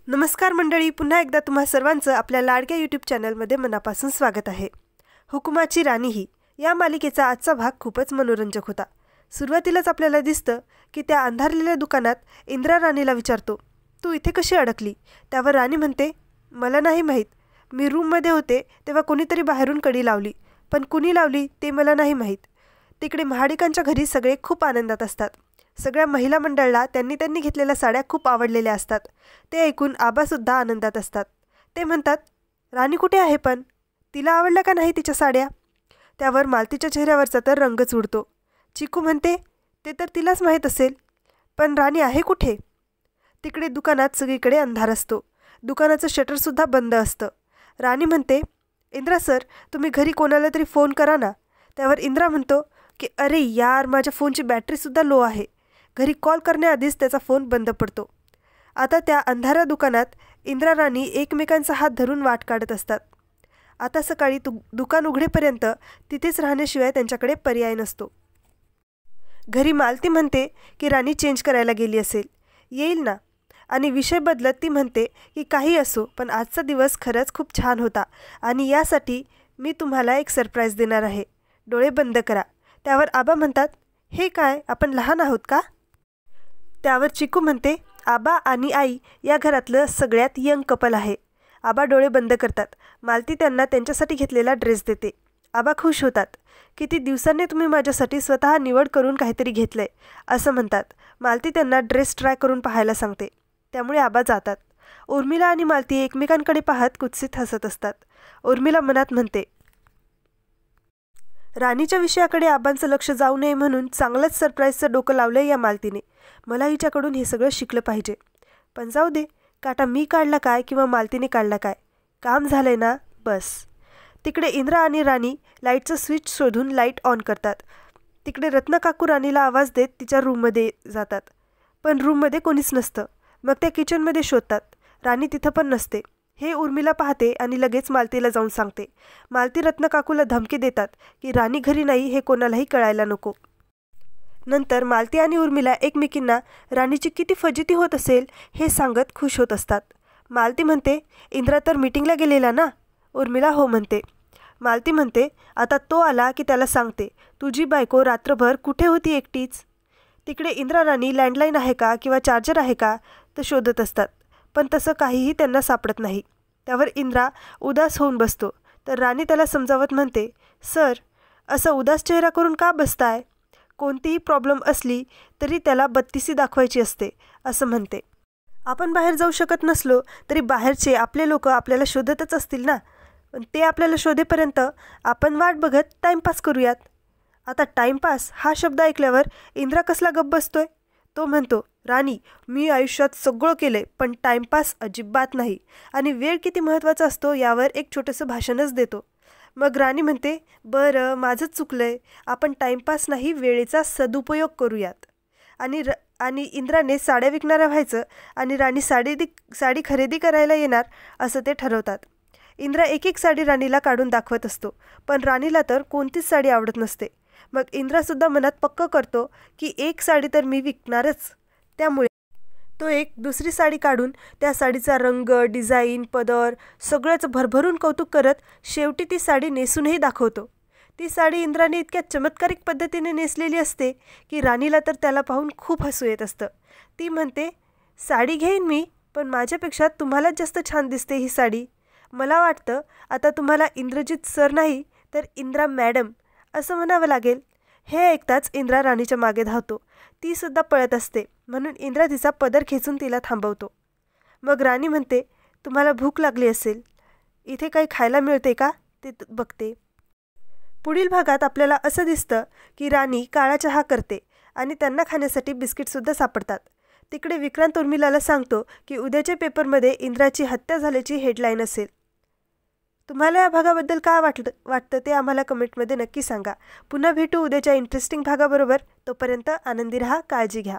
नमस्कार मंडळी, पुन्हा एकदा तुम्हा सर्वांचं आपल्या लाडक्या यूट्यूब चॅनलमध्ये मनापासून स्वागत आहे। हुकुमाची राणी ही या मालिकेचा आजचा भाग खूपच मनोरंजक होता। सुरुवातीलाच आपल्याला दिसतं की त्या अंधारलेल्या दुकानात इंद्रा राणीला विचारतो, तू इथे कशी अडकली? त्यावर राणी म्हणते, मला नाही माहीत, मी रूममध्ये होते तेव्हा कोणीतरी बाहेरून कडी लावली, पण कुणी लावली ते मला नाही माहीत। तिकडे महाडिकांच्या घरी सगळे खूप आनंदात असतात। सगळ्या महिला मंडळाला त्यांनी घेतलेल्या साड्या खूप आवडलेल्या असतात। ते ऐकून आबासुद्धा आनंदात असतात। ते म्हणतात, राणी कुठे आहे पण? तिला आवडल्या का नाही तिच्या साड्या? त्यावर मालतीच्या चेहऱ्यावरचा तर रंगच उडतो। चिकू म्हणते, ते तर तिलाच माहीत असेल, पण राणी आहे कुठे? तिकडे दुकानात सगळीकडे अंधार असतो। दुकानाचं शटरसुद्धा बंद असतं। राणी म्हणते, इंद्रा सर, तुम्ही घरी कोणाला तरी फोन करा ना। त्यावर इंद्रा म्हणतो की अरे यार, माझ्या फोनची बॅटरीसुद्धा लो आहे। घरी कॉल करण्याआधीच त्याचा फोन बंद पडतो। आता त्या अंधाऱ्या दुकानात इंद्रा राणी एकमेकांचा हात धरून वाट काढत असतात। आता सकाळी दुकान उघडेपर्यंत तिथेच राहण्याशिवाय त्यांच्याकडे पर्याय नसतो। घरी मालती म्हणते की राणी चेंज करायला गेली असेल, येईल ना। आणि विषय बदलत ती म्हणते की काही असो, पण आजचा दिवस खरंच खूप छान होता आणि यासाठी मी तुम्हाला एक सरप्राईज देणार आहे, डोळे बंद करा। त्यावर आबा म्हणतात, हे काय, आपण लहान आहोत का? त्यावर चिकू म्हणते, आबा आणि आई या घरातलं सगळ्यात यंग कपल आहे। आबा डोळे बंद करतात। मालती त्यांना त्यांच्यासाठी घेतलेला ड्रेस देते। आबा खुश होतात। किती दिवसांनी तुम्ही माझ्यासाठी स्वतः निवड करून काहीतरी घेतलंय असं म्हणतात। मालती त्यांना ड्रेस ट्राय करून पाहायला सांगते। त्यामुळे आबा जातात। उर्मिला आणि मालती एकमेकांकडे पाहत कुत्सित हसत असतात। उर्मिला मनात म्हणते, राणीच्या विषयाकडे आबांचं लक्ष जाऊ नये म्हणून चांगलंच सरप्राईजचं डोकं लावलंय या मालतीने। मला हिच्याकडून हे सगळं शिकलं पाहिजे। पण जाऊ दे, काटा मी काढला काय किंवा मालतीने काढला काय, काम झालंय ना, बस। तिकडे इंद्रा आणि राणी लाईटचं स्विच शोधून लाईट ऑन करतात। तिकडे रत्नकाकू राणीला आवाज देत तिच्या रूममध्ये जातात, पण रूममध्ये कोणीच नसतं। मग त्या किचनमध्ये शोधतात, राणी तिथं पण नसते। हे उर्मिला पाहते आणि लगेच मालतीला जाऊन सांगते। मालती रत्नकाकूला धमकी देतात की राणी घरी नाही हे कोणालाही कळायला नको। नंतर मालती आणि उर्मिला एकमेकींना राणीची किती फजिती होत असेल हे सांगत खुश होत असतात। मालती म्हणते, इंद्रा तर मीटिंगला गेलेला ना? उर्मिला हो म्हणते। मालती म्हणते, आता तो आला की त्याला सांगते, तुझी बायको रात्रभर कुठे होती एकटीच? तिकडे इंद्रा राणी लँडलाईन आहे का किंवा चार्जर आहे का तर शोधत असतात, पण तसं काहीही त्यांना सापडत नाही। त्यावर इंद्रा उदास होऊन बसतो, तर राणी त्याला समजावत म्हणते, सर, असं उदास चेहरा करून का बसताय? कोणतीही प्रॉब्लेम असली तरी त्याला बत्तीसी दाखवायची असते असं म्हणते। आपण बाहेर जाऊ शकत नसलो तरी बाहेरचे आपले लोक आपल्याला शोधतच असतील ना, पण ते आपल्याला शोधेपर्यंत आपण वाट बघत टाईमपास करूयात। आता टाईमपास हा शब्द ऐकल्यावर इंद्रा कसला गप्प बसतोय। तो म्हणतो, राणी, मी आयुष्यात सगळं केलंय, पण टाईमपास अजिबात नाही, आणि वेळ किती महत्त्वाचा असतो यावर एक छोटंसं भाषणच देतो। मग राणी म्हणते, बरं, माझंच चुकलंय, आपण टाईमपास नाही, वेळेचा सदुपयोग करूयात। आणि इंद्राने साड्या विकणारा व्हायचं आणि राणी साडी खरेदी करायला येणार असं ते ठरवतात। इंद्रा एक एक साडी राणीला काढून दाखवत असतो, पण राणीला तर कोणतीच साडी आवडत नसते। मग इंद्रासुद्धा मनात पक्कं करतो की एक साडी तर मी विकणारच। त्यामुळे तो एक दुसरी साडी काढून त्या साडीचा रंग, डिझाईन, पदर सगळंच भरभरून कौतुक करत शेवटी ती साडी नेसूनही दाखवतो। ती साडी इंद्राने इतक्या चमत्कारिक पद्धतीने नेसलेली असते की राणीला तर त्याला पाहून खूप हसू येत असतं। ती म्हणते, साडी घेईन मी, पण माझ्यापेक्षा तुम्हालाच जास्त छान दिसते ही साडी। मला वाटतं आता तुम्हाला इंद्रजित सर नाही तर इंद्रा मॅडम असं म्हणावं लागेल। हे ऐकताच इंद्रा राणीच्या मागे धावतो। ती सुद्धा पळत असते, म्हणून इंद्रा तिचा पदर खेचून तिला थांबवतो। मग राणी म्हणते, तुम्हाला भूक लागली असेल, इथे काही खायला मिळते का ते बघते। पुढील भागात आपल्याला असं दिसतं की राणी काळा चहा करते आणि त्यांना खाण्यासाठी बिस्किटसुद्धा सापडतात। तिकडे विक्रांत उर्मिलाला सांगतो की उद्याच्या पेपरमध्ये इंद्राची हत्या झाल्याची हेडलाईन असेल। तुम्हाला या भागाबद्दल काय वाटतं ते आम्हाला कमेंटमध्ये नक्की सांगा। पुन्हा भेटू उद्याच्या इंटरेस्टिंग भागाबरोबर। तोपर्यंत आनंदी राहा, काळजी घ्या।